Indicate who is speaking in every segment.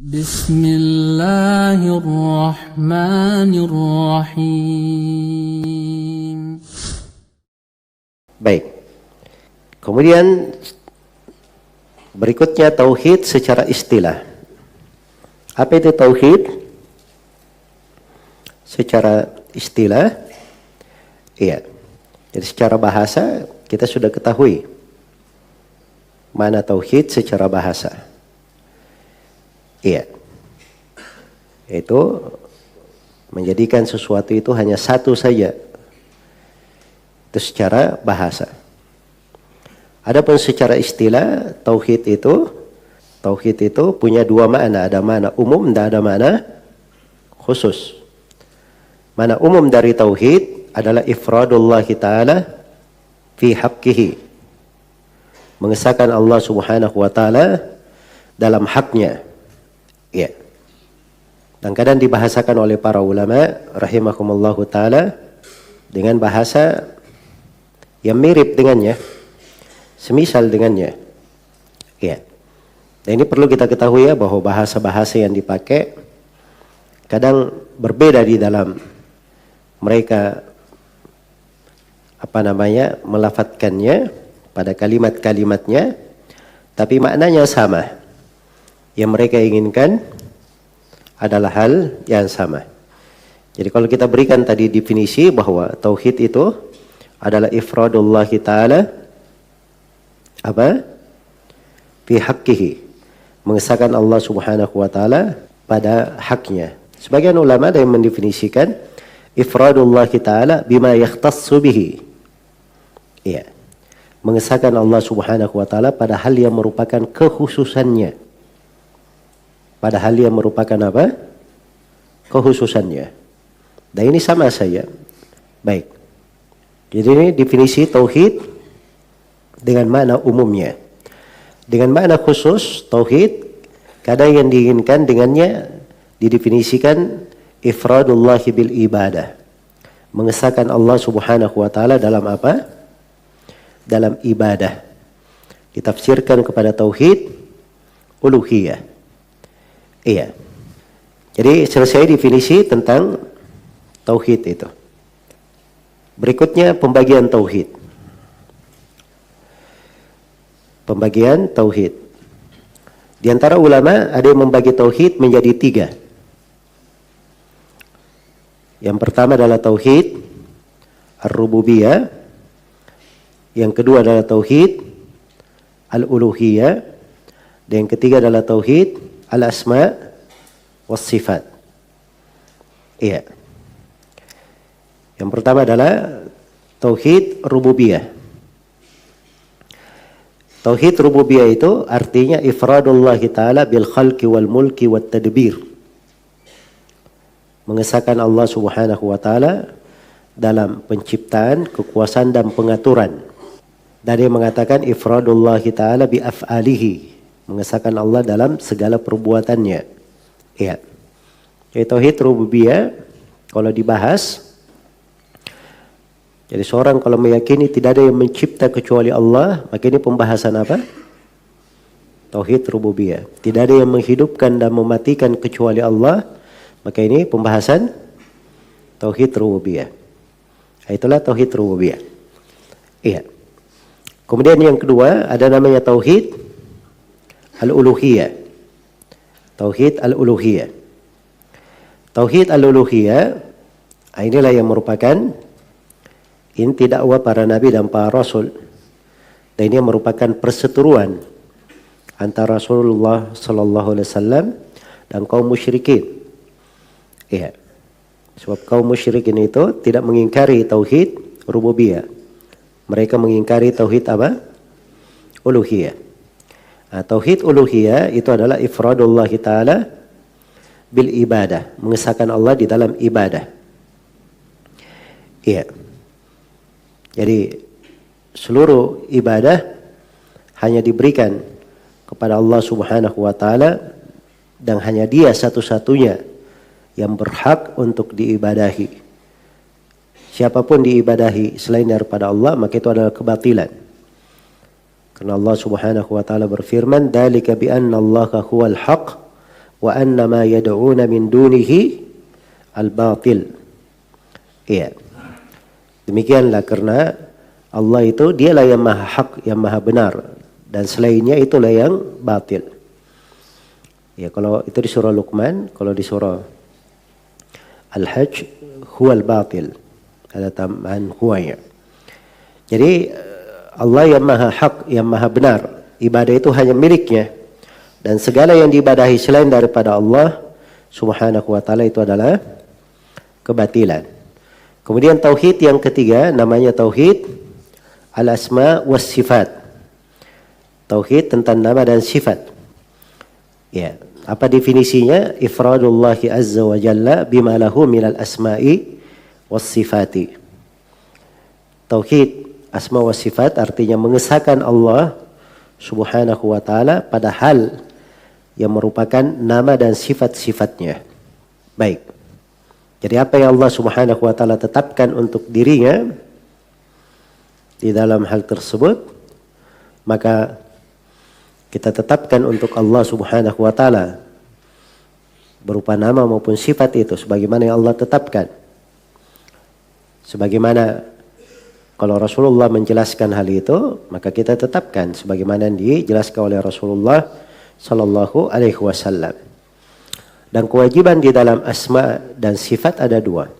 Speaker 1: Bismillahirrahmanirrahim.
Speaker 2: Baik. Kemudian berikutnya tauhid secara istilah. Apa itu tauhid? Secara istilah, iya. Jadi secara bahasa kita sudah ketahui mana tauhid secara bahasa. Iya. Itu menjadikan sesuatu itu hanya satu saja. Itu secara bahasa. Adapun secara istilah, tauhid itu punya dua makna. Ada makna umum dan ada makna khusus. Makna umum dari tauhid adalah ifradullah ta'ala fi haqqihi. Mengesahkan Allah subhanahu wa ta'ala dalam haknya. Ya. Dan kadang dibahasakan oleh para ulama rahimakumullahu ta'ala dengan bahasa yang mirip dengannya, semisal dengannya. Ya. Dan ini perlu kita ketahui ya, bahwa bahasa-bahasa yang dipakai kadang berbeda di dalam mereka melafadzkannya pada kalimat-kalimatnya, tapi maknanya sama. Yang mereka inginkan adalah hal yang sama. Jadi kalau kita berikan tadi definisi bahwa tauhid itu adalah ifradullah ta'ala fi haqqihi, mengesahkan Allah subhanahu wa ta'ala pada haknya. Sebagian ulama ada yang mendefinisikan ifradullah ta'ala bima yakhtassu bihi. Iya. Mengesahkan Allah subhanahu wa ta'ala pada hal yang merupakan kekhususannya. Pada hal yang merupakan apa? Kekhususannya. Dan ini sama saja. Baik. Jadi ini definisi tauhid dengan makna umumnya. Dengan makna khusus tauhid, kadang yang diinginkan dengannya didefinisikan ifradullahi bil ibadah. Mengesahkan Allah subhanahu wa ta'ala dalam apa? Dalam ibadah. Ditafsirkan kepada tauhid uluhiyah. Iya. Jadi selesai definisi tentang tauhid itu. Berikutnya pembagian tauhid. Pembagian tauhid. Di antara ulama ada yang membagi tauhid menjadi 3. Yang pertama adalah tauhid ar-rububiyah. Yang kedua adalah tauhid al-uluhiyah. Dan yang ketiga adalah tauhid al-asma was sifat. Iya. Yang pertama adalah tauhid rububiyah. Tauhid rububiyah itu artinya ifradullah ta'ala bil khalqi wal mulki wat tadbir. Mengesahkan Allah subhanahu wa ta'ala dalam penciptaan, kekuasaan dan pengaturan. Dan dia mengatakan ifradullah ta'ala bi af'alihi. Mengesahkan Allah dalam segala perbuatannya. Ya. Tauhid rububiyah kalau dibahas, jadi seorang kalau meyakini tidak ada yang mencipta kecuali Allah, maka ini pembahasan apa? Tauhid rububiyah. Tidak ada yang menghidupkan dan mematikan kecuali Allah, maka ini pembahasan tauhid rububiyah. Itulah tauhid rububiyah. Iya. Kemudian yang kedua ada namanya tauhid al-uluhiyah. Tauhid al-uluhiyah. Tauhid al-uluhiyah inilah yang merupakan inti dakwah para nabi dan para rasul. Dan ini merupakan perseteruan antara Rasulullah sallallahu alaihi wasallam dan kaum musyrikin. Iya. Sebab kaum musyrikin itu tidak mengingkari tauhid rububiyah. Mereka mengingkari tauhid apa? Uluhiyah. Nah, tauhid uluhiyah itu adalah ifradullah ta'ala bil ibadah, mengesahkan Allah di dalam ibadah. Iya. Jadi seluruh ibadah hanya diberikan kepada Allah subhanahu wa ta'ala dan hanya dia satu-satunya yang berhak untuk diibadahi. Siapapun diibadahi selain daripada Allah, maka itu adalah kebatilan. Karena Allah subhanahu wa ta'ala berfirman, "Dzalika bi anna Allaha huwal haq wa anna ma yad'una min dunihi al-batil. Iya. Demikianlah karena Allah itu dialah yang maha hak, yang maha benar, dan selainnya itulah yang batil. Ya, kalau itu di surah Luqman, kalau di surah Al-Hajj huwal batil. Ada tambahan huwanya. Jadi Allah yang maha hak, yang maha benar. Ibadah itu hanya miliknya. Dan segala yang diibadahi selain daripada Allah Subhanahu wa ta'ala itu adalah kebatilan. Kemudian tauhid yang ketiga namanya tauhid al-asma was sifat. Tauhid tentang nama dan sifat. Ya, apa definisinya? Ifradullahi azza wa jalla bima lahu minal asma'i was sifati. Tauhid asma was sifat artinya mengesahkan Allah Subhanahu wa ta'ala pada hal yang merupakan nama dan sifat-sifatnya. Baik. Jadi apa yang Allah Subhanahu wa ta'ala tetapkan untuk dirinya di dalam hal tersebut, maka kita tetapkan untuk Allah Subhanahu wa ta'ala berupa nama maupun sifat itu sebagaimana yang Allah tetapkan. Sebagaimana kalau Rasulullah menjelaskan hal itu, maka kita tetapkan sebagaimana yang dijelaskan oleh Rasulullah sallallahu alaihi wasallam. Dan kewajiban di dalam asma dan sifat ada dua.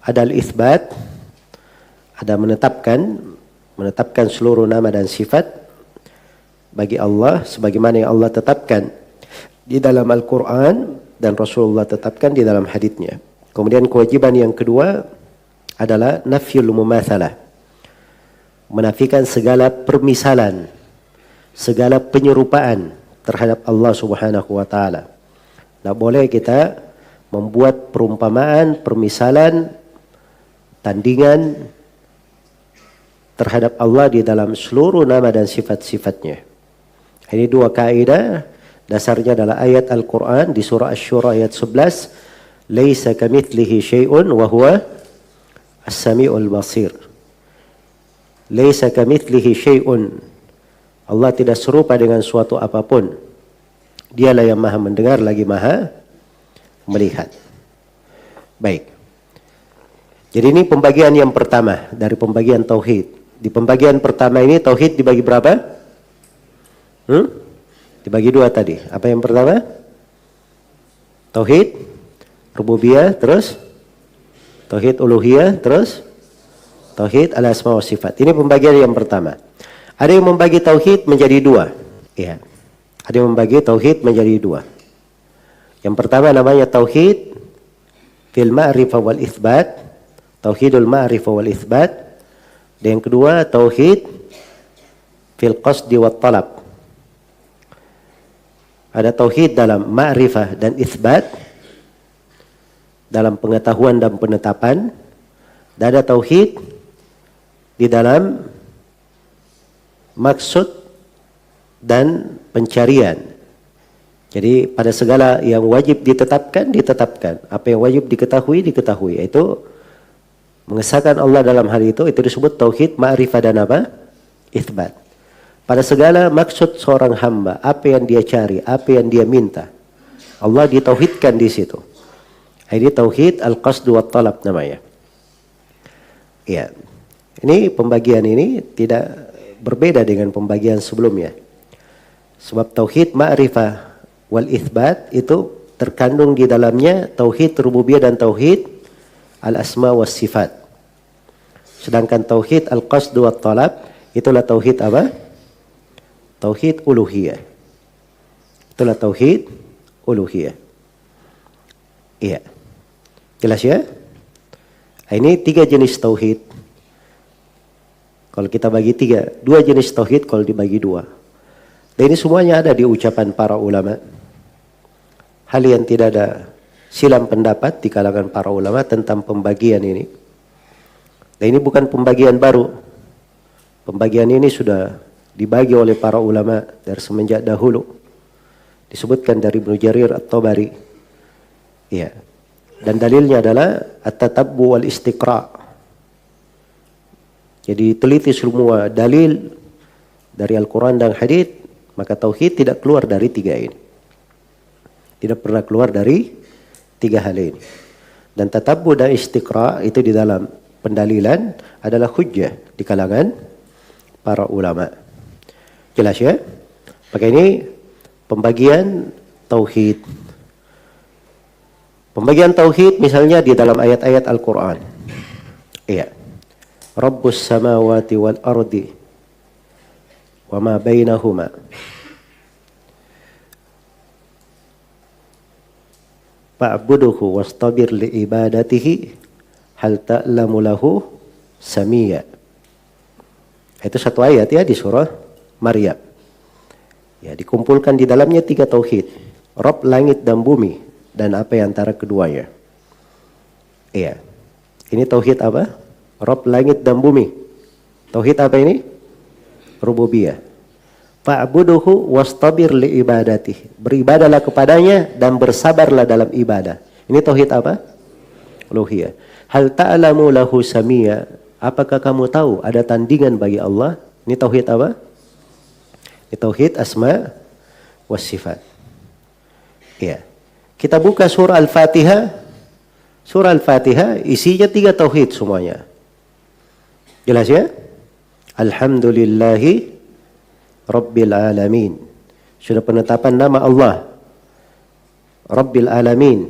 Speaker 2: Ada al-itsbat, ada menetapkan seluruh nama dan sifat bagi Allah sebagaimana yang Allah tetapkan di dalam Al-Quran dan Rasulullah tetapkan di dalam haditsnya. Kemudian kewajiban yang kedua adalah nafyul mumatsalah, menafikan segala permisalan, segala penyerupaan terhadap Allah Subhanahu wa ta'ala. Tidak boleh kita membuat perumpamaan, permisalan, tandingan terhadap Allah di dalam seluruh nama dan sifat-sifatnya. Ini dua kaidah, dasarnya adalah ayat Al-Quran di surah Asy-Syura ayat 11. Laisa kamitslihi syai'un wa huwa as-sami'ul basir. Laisa kamitslihi syai'un. Allah tidak serupa dengan suatu apapun. Dialah yang maha mendengar lagi maha melihat. Baik. Jadi ini pembagian yang pertama dari pembagian tauhid. Di pembagian pertama ini tauhid dibagi berapa? Dibagi dua tadi. Apa yang pertama? Tauhid rububiyah, terus tauhid uluhiyah, terus tauhid al-asma wa sifat. Ini pembagian yang pertama. Ada yang membagi tauhid menjadi dua. Ya. Ada yang membagi tauhid menjadi dua. Yang pertama namanya tauhid fil ma'rifah wal itsbat, tauhidul ma'rifah wal itsbat. Dan yang kedua tauhid fil qasdi wat talab. Ada tauhid dalam ma'rifah dan itsbat, dalam pengetahuan dan penetapan. Dan ada tauhid di dalam maksud dan pencarian. Jadi pada segala yang wajib ditetapkan, ditetapkan. Apa yang wajib diketahui, diketahui. Yaitu mengesahkan Allah dalam hal itu disebut tauhid ma'rifah dan apa? Itsbat. Pada segala maksud seorang hamba, apa yang dia cari, apa yang dia minta, Allah ditauhidkan di situ. Ini tauhid al-qasd wa talab namanya. Ya. Ini pembagian ini tidak berbeda dengan pembagian sebelumnya. Sebab tauhid ma'rifah wal itsbat itu terkandung di dalamnya tauhid rububiyah dan tauhid al-asma was sifat. Sedangkan tauhid al-qasd wa talab itulah tauhid apa? Tauhid uluhiyah. Itulah tauhid uluhiyah. Iya. Jelas ya? Ini tiga jenis tauhid. Kalau kita bagi tiga, dua jenis tauhid kalau dibagi dua. Dan ini semuanya ada di ucapan para ulama. Hal yang tidak ada silam pendapat di kalangan para ulama tentang pembagian ini. Dan ini bukan pembagian baru. Pembagian ini sudah dibagi oleh para ulama dari semenjak dahulu. Disebutkan dari Ibnu Jarir At-Tabari. Ya. Dan dalilnya adalah at-tatabbu wal istiqra'. Jadi teliti semua dalil dari Al-Quran dan hadits, maka tauhid tidak keluar dari tiga ini. Tidak pernah keluar dari tiga hal ini. Dan tatabbu dan istiqra itu di dalam pendalilan adalah hujjah di kalangan para ulama. Jelas ya? Maka ini pembagian tauhid. Pembagian tauhid misalnya di dalam ayat-ayat Al-Quran. Iya. Rabbus samawati wal ardi wa ma bainahuma. Fa'buduhu wastabir li ibadatihi hal ta'lamu lahu samia. Itu satu ayat ya di surah Maryam. Ya, dikumpulkan di dalamnya tiga tauhid. Rabb langit dan bumi dan apa yang antara keduanya. Iya. Ini tauhid apa? Rabb langit dan bumi. Tauhid apa ini? Rububiyah. Fa'buduhu wastabir li ibadatihi. Beribadalah kepadanya dan bersabarlah dalam ibadah. Ini tauhid apa? Uluhiyah. Hal ta'lamu lahu samia. Apakah kamu tahu ada tandingan bagi Allah? Ini tauhid apa? Ini tauhid asma was sifat. Ya. Kita buka surah Al-Fatihah. Surah Al-Fatihah isinya tiga tauhid semuanya. Jelas ya? Alhamdulillahi Rabbil Alamin. Sudah penetapan nama Allah. Rabbil Alamin.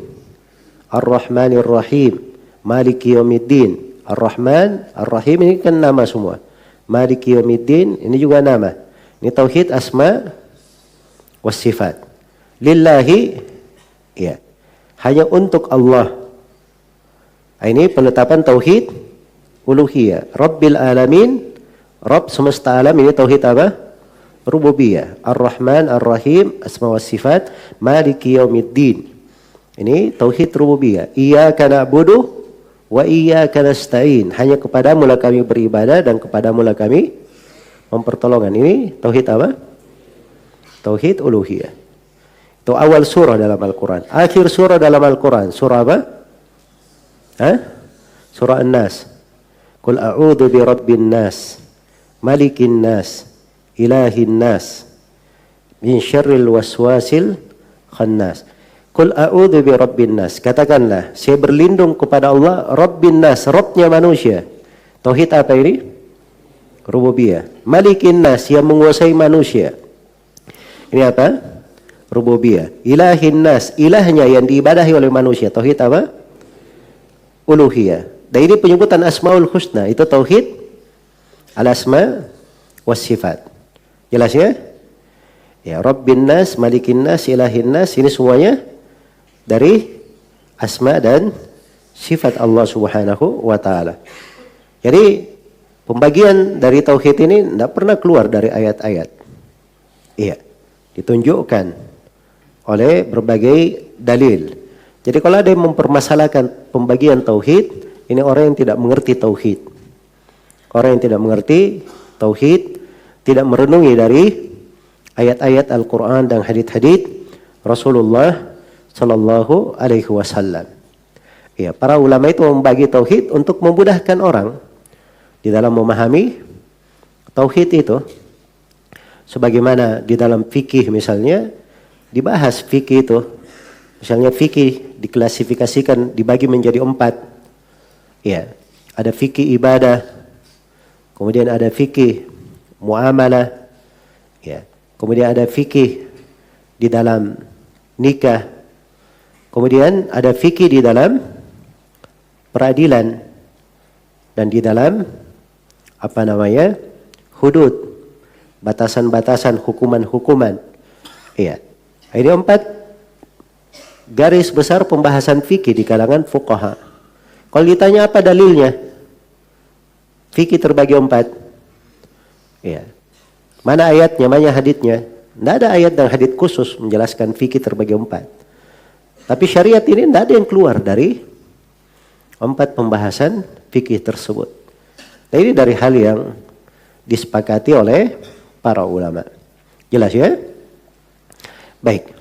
Speaker 2: Ar-Rahmanir Rahim. Maliki Yawmiddin. Ar-Rahman, Ar-Rahim ini kan nama semua. Maliki Yawmiddin ini juga nama. Ini tauhid asma was sifat. Lillahi, ya. Hanya untuk Allah. Ini penetapan tauhid uluhiyah. Rabbil Alamin. Rabb semesta alam ini tauhid apa? Rububiyah. Ar-Rahman, Ar-Rahim, asma wa sifat, Maliki Yaumiddin. Ini tauhid rububiyah. Iyyaka na'budu wa iyyaka nasta'in. Hanya kepadamu lah kami beribadah dan kepadamu lah kami mempertolongan. Ini tauhid apa? Tauhid uluhiyah. Itu awal surah dalam Al-Quran. Akhir surah dalam Al-Quran. Surah apa? Surah An-Nas. Qul a'udzu bi rabbin nas, malikin nas, ilahin nas, min syarril waswasil khannas. Qul a'udzu bi rabbin nas. Katakanlah, saya berlindung kepada Allah, Rabbin nas, Rabbnya manusia. Tauhid apa ini? Rububiyah. Malikin nas, yang menguasai manusia. Ini apa? Rububiyah. Ilahin nas, ilahnya yang diibadahi oleh manusia. Tauhid apa? Uluhiyah. Dan ini penyebutan Asmaul Husna, itu tauhid al-asma was sifat. Jelas ya? Ya, Rabbin nas, Malikin nas, Ilahin nas, ini semuanya dari asma dan sifat Allah Subhanahu wa taala. Jadi pembagian dari tauhid ini tidak pernah keluar dari ayat-ayat. Iya, ditunjukkan oleh berbagai dalil. Jadi kalau ada yang mempermasalahkan pembagian tauhid, ini orang yang tidak mengerti tauhid. Orang yang tidak mengerti tauhid, tidak merenungi dari ayat-ayat Al-Quran dan hadits-hadits Rasulullah Sallallahu Alaihi Wasallam. Ya, para ulama itu membagi tauhid untuk memudahkan orang di dalam memahami tauhid itu. Sebagaimana di dalam fikih misalnya dibahas fikih itu. Misalnya fikih diklasifikasikan, dibagi menjadi 4. Ya, ada fikih ibadah, kemudian ada fikih muamalah, ya, kemudian ada fikih di dalam nikah, kemudian ada fikih di dalam peradilan dan di dalam hudud, batasan-batasan, hukuman-hukuman. Ya, ini 4 garis besar pembahasan fikih di kalangan fuqaha. Kalau ditanya apa dalilnya? Fikih terbagi 4. Ya. Mana ayatnya, mana haditsnya? Tidak ada ayat dan hadits khusus menjelaskan fikih terbagi 4. Tapi syariat ini tidak ada yang keluar dari 4 pembahasan fikih tersebut. Nah, ini dari hal yang disepakati oleh para ulama. Jelas ya? Baik.